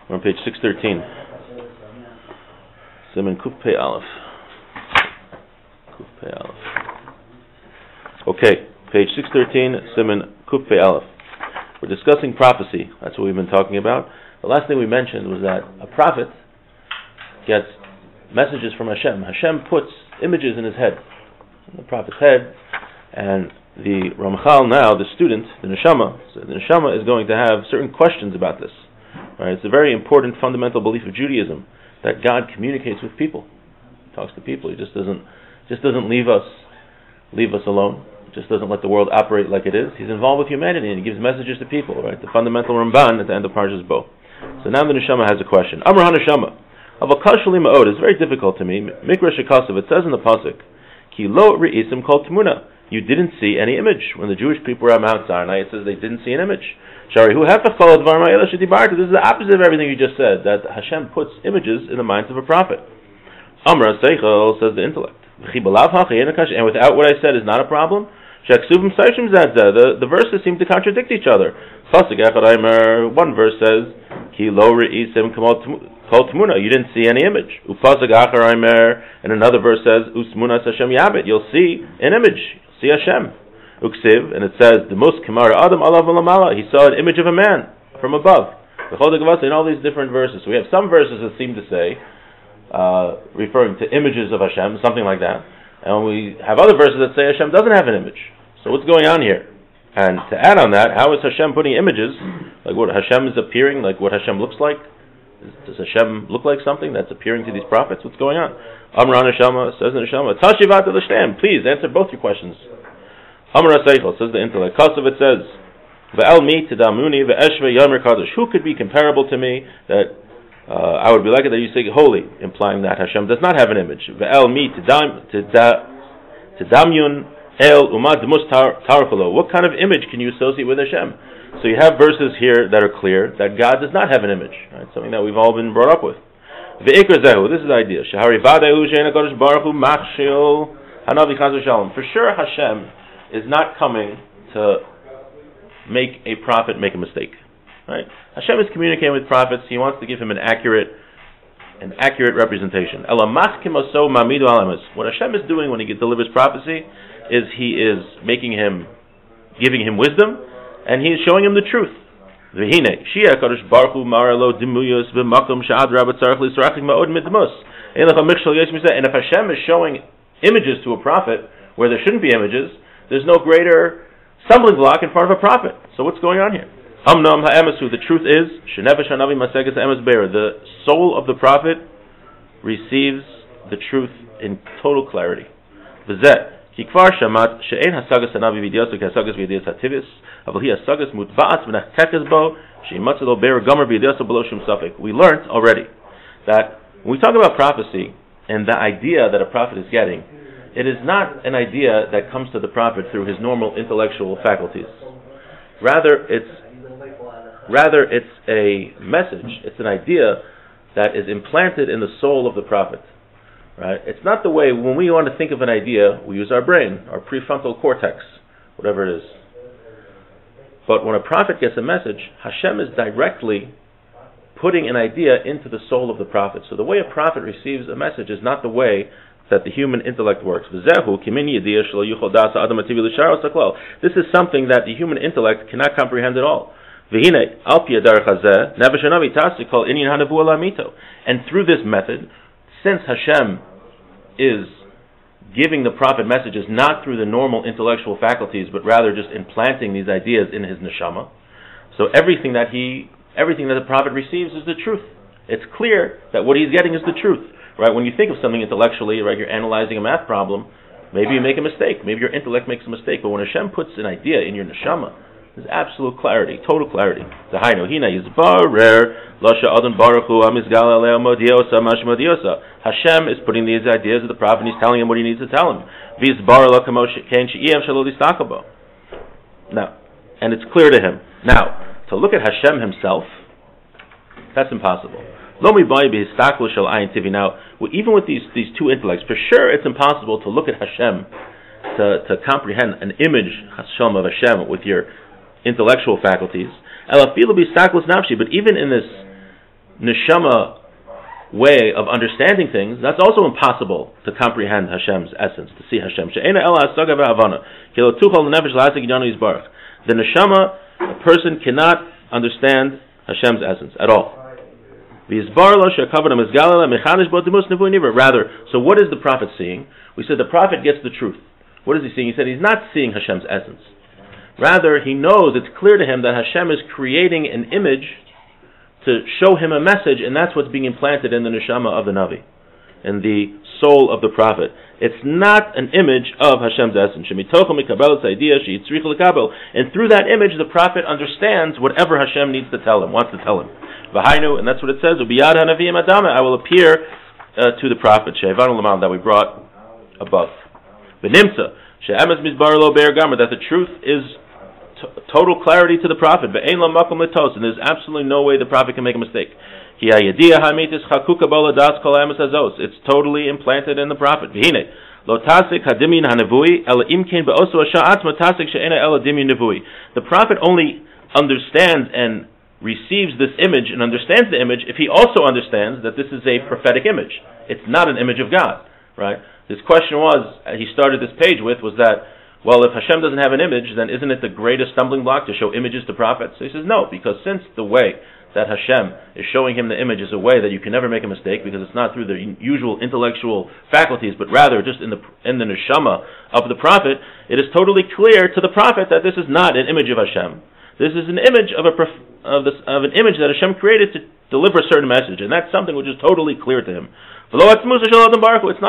We're on page 613. Siman Kuf Pei Aleph. Kuf Pei Aleph. Okay, page 613, Siman Kuf Pei Aleph. We're discussing prophecy. That's what we've been talking about. The last thing we mentioned was that a prophet gets messages from Hashem. Hashem puts images in his head, in the prophet's head, and the Ramchal now, the student, the Neshama, so the Neshama is going to have certain questions about this. Right? It's a very important fundamental belief of Judaism that God communicates with people. He talks to people. He just doesn't leave us alone. Just doesn't let the world operate like it is. He's involved with humanity and he gives messages to people. Right? The fundamental Ramban at the end of Parshas Bo. So now the Neshama has a question. Amar HaNeshama. It's very difficult to me. Mikra Shekasav, it says in the pasuk, Ki lo re'isim kol Tevunos. You didn't see any image. When the Jewish people were at Mount Sinai, it says they didn't see an image. Shari, who have to follow the Varma Ela Shedibarta? This is the opposite of everything you just said, that Hashem puts images in the minds of a prophet. Amra Seichel, says the intellect. And without what I said is not a problem. The verses seem to contradict each other. One verse says, Ki lo re'isim kol Tevunos, you didn't see any image. And another verse says, Usmunas Hashem Yabit, you'll see an image. See Hashem. Uksiv, and it says, the most Kamara Adam Alav Alamala, he saw an image of a man from above. In all these different verses. So we have some verses that seem to say, referring to images of Hashem, something like that. And we have other verses that say Hashem doesn't have an image. So what's going on here? And to add on that, how is Hashem putting images, like what Hashem is appearing, like what Hashem looks like? Does Hashem look like something that's appearing to these prophets? What's going on? Amra Neshama, says the Neshama, Tashivat L'Shtem, please answer both your questions. Amra Seichel, says the intellect. Kasav, it says, Ve'el mi tedamuni ve'eshve yomer kadosh. Who could be comparable to me that I would be like it that you say holy, implying that Hashem does not have an image. Ve'el mi tedamyun el umad demus tarfalo. What kind of image can you associate with Hashem? So you have verses here that are clear that God does not have an image. Right? Something that we've all been brought up with. Ve'ikr zehu, this is the idea. Shehari vadayu she'ena kadosh baruch hu machshil hanavi chas v'shalom. For sure Hashem is not coming to make a prophet make a mistake. Right? Hashem is communicating with prophets. He wants to give him an accurate representation. What Hashem is doing when he delivers prophecy is he is giving him wisdom, and he is showing him the truth. And if Hashem is showing images to a prophet where there shouldn't be images, there's no greater stumbling block in front of a prophet. So what's going on here? The truth is, the soul of the prophet receives the truth in total clarity. He learned already that when we talk about prophecy and the idea that a prophet is getting, it is not an idea that comes to the prophet through his normal intellectual faculties. Rather, it's a message. It's an idea that is implanted in the soul of the prophet. Right? It's not the way when we want to think of an idea, we use our brain, our prefrontal cortex, whatever it is. But when a prophet gets a message, Hashem is directly putting an idea into the soul of the prophet. So the way a prophet receives a message is not the way that the human intellect works. This is something that the human intellect cannot comprehend at all. And through this method, since Hashem is giving the prophet messages not through the normal intellectual faculties, but rather just implanting these ideas in his neshama, so everything that the prophet receives is the truth. It's clear that what he's getting is the truth. Right? When you think of something intellectually, right, you're analyzing a math problem, maybe you make a mistake, maybe your intellect makes a mistake, but when Hashem puts an idea in your neshama, there's absolute clarity, total clarity. Hashem is putting these ideas of the prophet and he's telling him what he needs to tell him. Now, and it's clear to him. Now, to look at Hashem himself, that's impossible. Now, even with these two intellects, for sure it's impossible to look at Hashem, to comprehend an image, Hashem, of Hashem with your intellectual faculties. But even in this neshama way of understanding things, that's also impossible to comprehend Hashem's essence, to see Hashem. The neshama, a person cannot understand Hashem's essence at all. Rather, so what is the prophet seeing? We said the prophet gets the truth. What is he seeing? He said he's not seeing Hashem's essence. Rather, he knows, it's clear to him that Hashem is creating an image to show him a message, and that's what's being implanted in the neshama of the Navi, in the soul of the prophet. It's not an image of Hashem's essence. And through that image, the prophet understands whatever Hashem needs to tell him, wants to tell him. And that's what it says, I will appear to the prophet, that we brought above. That the truth is total clarity to the prophet, and there's absolutely no way the prophet can make a mistake. It's totally implanted in the prophet. The prophet only understands and receives this image and understands the image if he also understands that this is a prophetic image. It's not an image of God, right? His question was, he started this page with, was that, well, if Hashem doesn't have an image, then isn't it the greatest stumbling block to show images to prophets? So he says, no, because since the way that Hashem is showing him the image is a way that you can never make a mistake, because it's not through the usual intellectual faculties, but rather just in the neshama of the prophet, it is totally clear to the prophet that this is not an image of Hashem. This is an image of an image that Hashem created to deliver a certain message, and that's something which is totally clear to him. It's not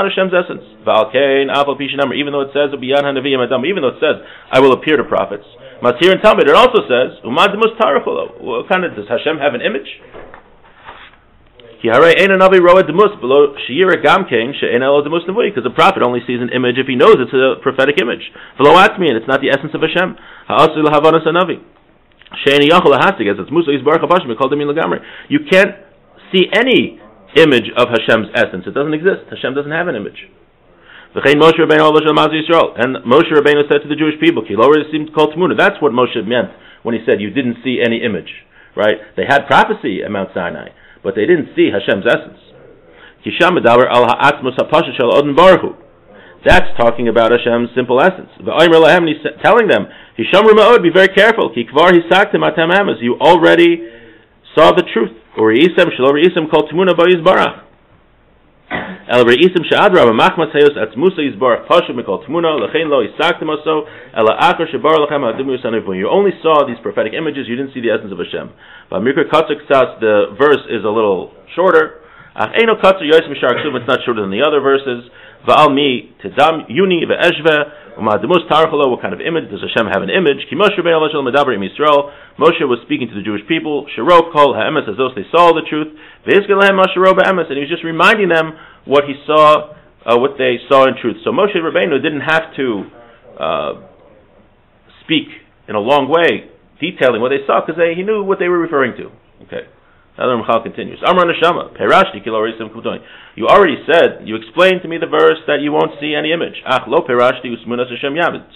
Hashem's essence. Even though it says, I will appear to prophets. Matir and Talmud, it also says, what kind of, does Hashem have an image? Because the prophet only sees an image if he knows it's a prophetic image. And it's not the essence of Hashem. You can't see any image of Hashem's essence. It doesn't exist. Hashem doesn't have an image. And Moshe Rabbeinu said to the Jewish people, that's what Moshe meant when he said you didn't see any image. Right? They had prophecy at Mount Sinai, but they didn't see Hashem's essence. That's talking about Hashem's simple essence. And he's telling them, be very careful. You already saw the truth. So even the you only saw these prophetic images, you didn't see the essence of Hashem. But the verse is a little shorter. It's not shorter than the other verses. What kind of image? Does Hashem have an image? Moshe was speaking to the Jewish people. They saw the truth. And he was just reminding them what he saw, what they saw in truth. So Moshe Rabbeinu didn't have to speak in a long way, detailing what they saw, because he knew what they were referring to. Okay. Now the Ramchal continues. You already said, you explained to me the verse that you won't see any image. So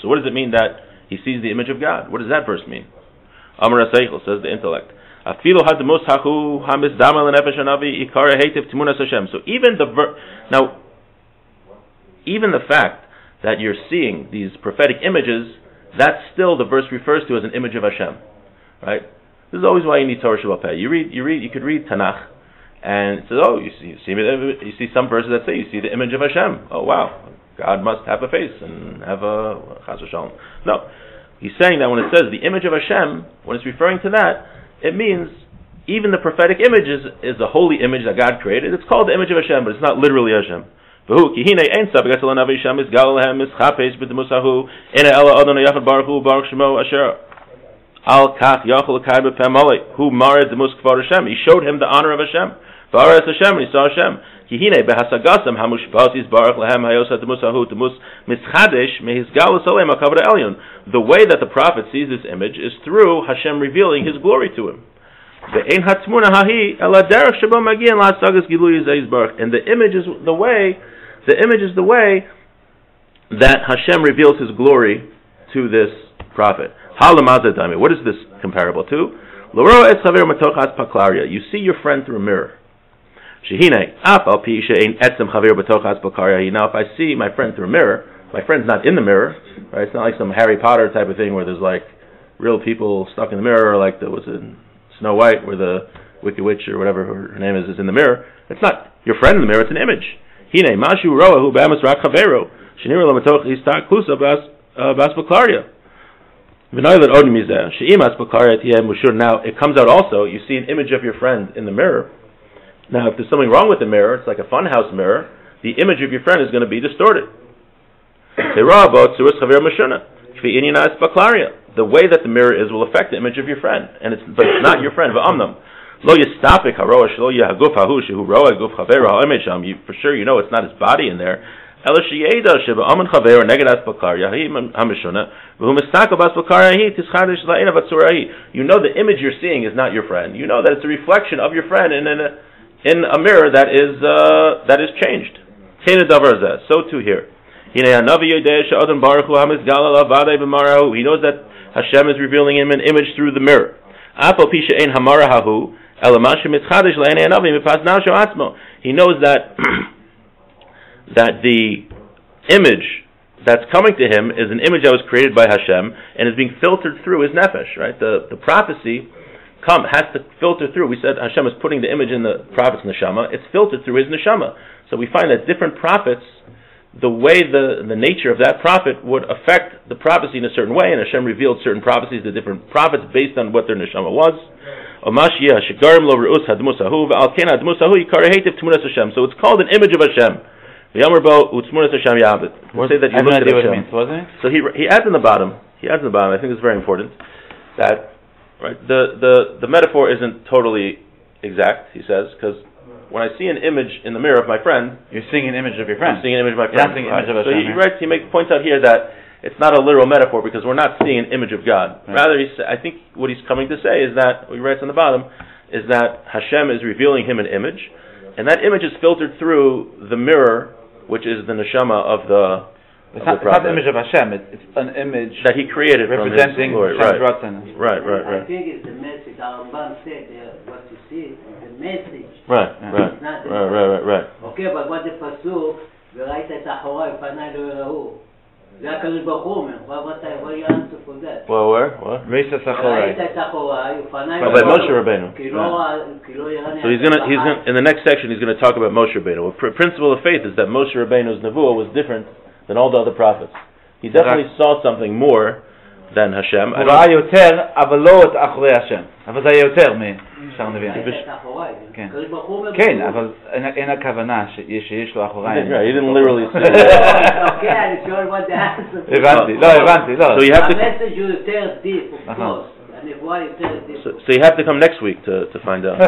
what does it mean that he sees the image of God? What does that verse mean? Amar HaSeichel, says the intellect. So even the fact that you're seeing these prophetic images, that's still the verse refers to as an image of Hashem. Right? This is always why you need Torah Shabbat Peh. You could read Tanakh, and it says, you see some verses that say you see the image of Hashem. Oh wow, God must have a face and have a Chas v'Shalom. No, he's saying that when it says the image of Hashem, when it's referring to that, it means even the prophetic image is a holy image that God created. It's called the image of Hashem, but it's not literally Hashem. Al kach yachol kai b'pemole who mared the muskvar Hashem. He showed him the honor of Hashem. V'aras Hashem, and he saw Hashem. Kihine behasagasam hamushpasis baruch lehem hayosat musahu temus mischadesh mehisgalus alem akavod elyon. The way that the prophet sees this image is through Hashem revealing His glory to him. Ve'ein hatmuna hahi ela derech shebo magian lahasagas gilui zeiz baruch. And the image is the way that Hashem reveals His glory to this prophet. What is this comparable to? You see your friend through a mirror. Now, if I see my friend through a mirror, my friend's not in the mirror, right? It's not like some Harry Potter type of thing where there's like real people stuck in the mirror, or like there was in Snow White where the Wicked Witch or whatever her name is in the mirror. It's not your friend in the mirror, it's an image. Now it comes out also, you see an image of your friend in the mirror. Now if there's something wrong with the mirror, it's like a funhouse mirror, the image of your friend is going to be distorted. The way that the mirror is will affect the image of your friend, but it's not your friend. For sure you know it's not his body in there. You know the image you're seeing is not your friend. You know that it's a reflection of your friend in a mirror that is changed. So too here. He knows that Hashem is revealing him an image through the mirror. He knows that the image that's coming to him is an image that was created by Hashem and is being filtered through his nefesh. Right? The prophecy has to filter through. We said Hashem is putting the image in the prophet's neshama. It's filtered through his neshama. So we find that different prophets, the way the nature of that prophet would affect the prophecy in a certain way, and Hashem revealed certain prophecies to different prophets based on what their neshama was. So it's called an image of Hashem. Say that you look at Hashem. So he adds in the bottom. I think it's very important that the metaphor isn't totally exact. He says, because when I see an image in the mirror of my friend, you're seeing an image of your friend. I'm seeing an image of my friend. You're not seeing an image of Hashem. So he points out here that it's not a literal metaphor because we're not seeing an image of God. Right. Rather, I think what he's coming to say is that, what he writes on the bottom, is that Hashem is revealing him an image, and that image is filtered through the mirror, which is the neshama of the It's not the image of Hashem, it's an image that he created representing Hashem's glory. Right. Right. I think it's the message. Our Rambam said what you see is the message. Right. Okay, but what the pasuk, וראית את אחוריי פניי לא יראו. זה הקדוש ברוך הוא אומר. What you answer for that? Well, where? What? ראית את אחוריי. ראית את אחוריי ופניי By Moshe Rabbeinu. כי לא יראני. So he's gonna in the next section he's going to talk about Moshe Rabbeinu. The principle of faith is that Moshe Rabbeinu's nevuah was different than all the other prophets. He definitely saw something more than Hashem. הוא ראה יותר, אבל לא את אחורי השם. אבל זה היה יותר משאר הנביאים. כן, אבל אין הכוונה שיש לו אחוריים. He didn't literally say Okay, אני שואל what the answer. הבנתי. So you have to. המסג' הוא יותר deep, of course. הנבואה יותר deep. So you have to come next week to find out.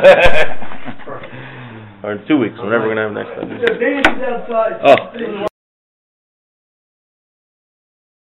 Or in 2 weeks, whenever we're going to have next time. The day is outside. Oh.